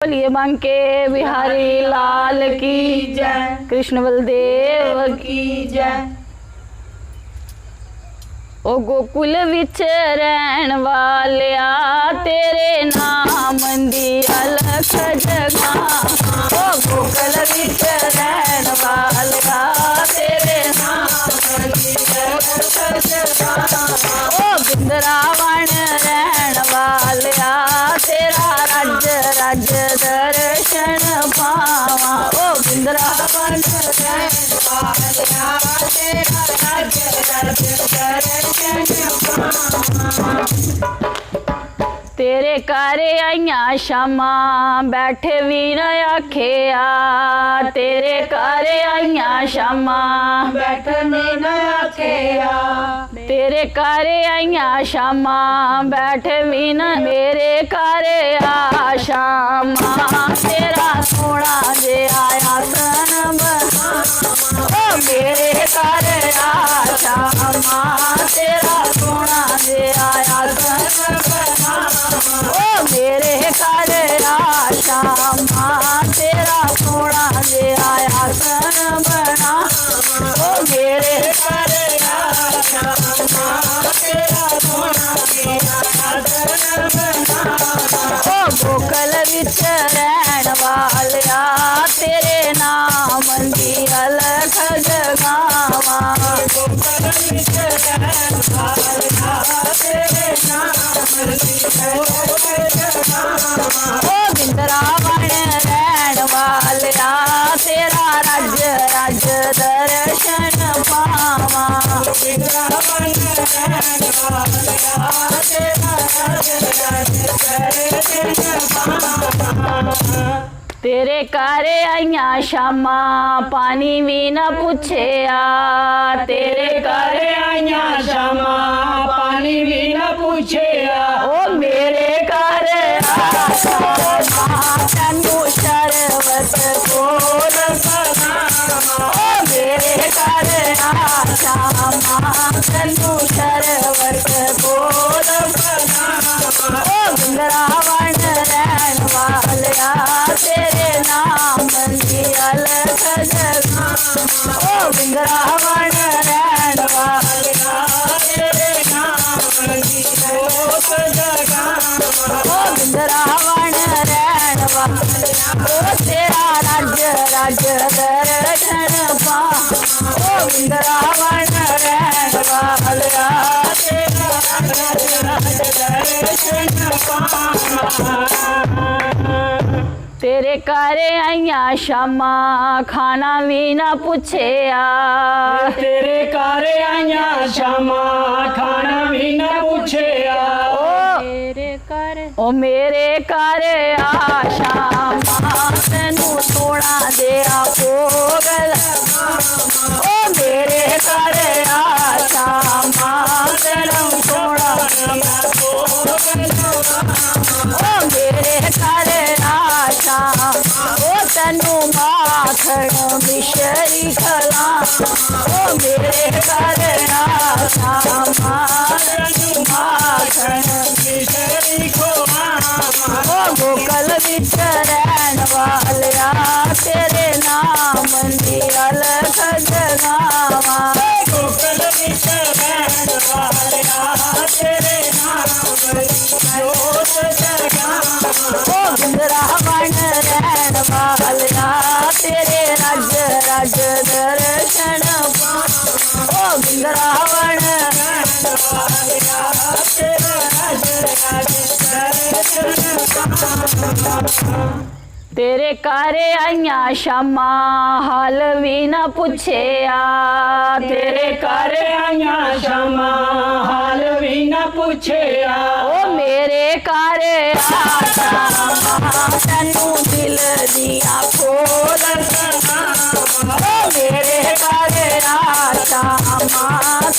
बोलिए बांके बिहारी लाल की जय, कृष्ण बलदेव की जय। ओ गोकुल विच रहन वालिया तेरे नाम दी अलख जगा। ओ गोकुल विच रहन वालिया तेरे नाम दी अलख जगा। ओ बिंद्रावन रहन वालिया तेरा रज रज दर्शन पावा। ओ बिंद्रावन रहन वालिया तेरा रज रज तेरे घर आईया शामा बैठे भी न आखिया। तेरे घर आईया शामा बैठे भी न आखिया। तेरे घर आईया शामा बैठे भी न मेरे घर आ शामा तेरा सोना जे आया सनम। ओ मेरे घर आ शामा तेरा सोना जे आया सनम। ओ मेरे घर आ शामा तेरा सोना जे आया सनम। ओ मेरे घर आ शामा तेरा सोना जे आया सनम। ओ गोकुल विच रहन वालिया तेरे नाम दी अलख जगावा। गोकुल विच रहन वालिया तेरे नाम दी अलख जगावा। ओ बिंद्रावन रहन वालिया तेरा रज रज दर्शन पावा। बिंद्रावन रहन वालिया तेरा रज रज दर्शन पावा। तेरे घर आईया शामा पानी भी न पूछया। तेरे घर आईया शामा पानी भी न पूछया। ओ मेरे घर आ शामा तैनू शरबत कोल बनावा। ओ मेरे घर आ शामा तैनू शरबत कोल बनावा। ओ बिंद्रावन रहन वालिया तेरे नाम दी अलख जगावा। ओ बिंद्रावन रहन वालिया तेरे नाम दी अलख जगावा। ओ बिंद्रावन रहन वालिया ओ तेरा रज रज दर्शन पा। ओ बिंद्रावन रहन वालिया तेरा रज रज दर्शन पा। तेरे घर आईया शामा खाना भी न पूछया। तेरे घर आईया शामा खाना भी न पूछया। ओ मेरे घर आ शामा तैनू सोना देआ भोग लगावा। ओ मेरे घर आ शामा तैनू सोना देआ भोग लगावा। ओ मेरे घर आ शामा ओ तैनू माखण मिश्री खलावा। ओ मेरे घर आ शामा तैनू माखण मिश्री खलावा। ओ गोकुल विच रहन वालिया तेरे नाम दी अलख जगावा। गोकुल विच रहन वालिया तेरे नाम दी जोत जगावा। ओ बिंद्रावन रहन वालिया तेरे रज रज दर्शन पावा। ओ बिंद्रावन रहन वालिया तेरे रज रज दर्शन पावा। तेरे घर आईया शामा हाल भी न पूछया। तेरे घर आईया शामा हाल भी न पूछया। ओ मेरे घर आ शामा तैनू दिल दिया खोल बनावा। ओ मेरे घर आ शामा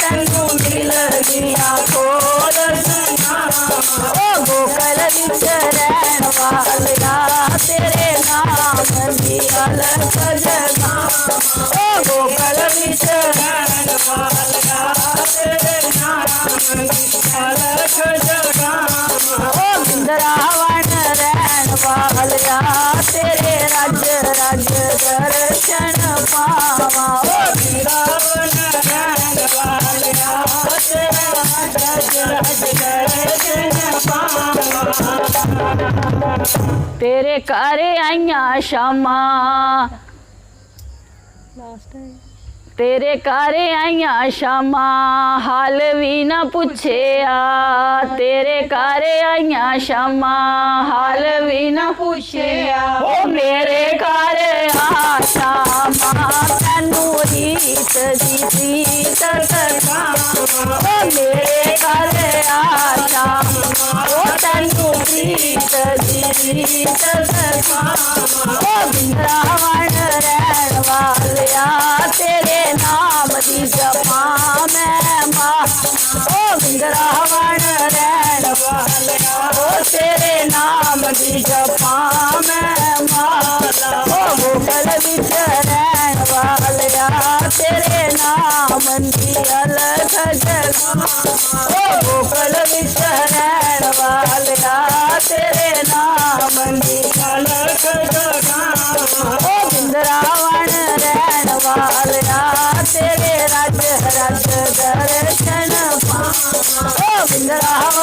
तैनू दिल दिया खोल बनावा। ओ गोकुल विच रहन वालिया तेरे नाम दी अलख जगावा। ओ गोकुल विच रहन वालिया तेरे नाम दी अलख जगावा। ओ बिंद्रावन रहन वालिया रज दर्शन पावा वृंदावन रहन वालिया तेरा रज रज दर्शन पावा तेरे घर आईया शामा तेरे घर आईया शामा हाल भी ना पूछिया तेरे घर आईया शामा हाल भी ना पूछिया ओ मेरे घर आ शामा तैनू रीत दी प्रीत दिखावां ओ मेरे घर आ शामा ओ तैनू प्रीत दी रीत दिखावां ओ वृंदावन रहन वालिया तेरे नाम दी जपा मैं मां ओ वृंदावन रहन वालिया ओ तेरे नाम दी जपा मैं माला ओ गोकुल विच रहन वालिया तेरे नाम दी अलख जगा ओ गोकुल विच रहन वालिया तेरे नाम दी अलख जगा ओ वृंदावन रहन वालिया तेरे रज रज दर्शन पावां ओ वृंदावन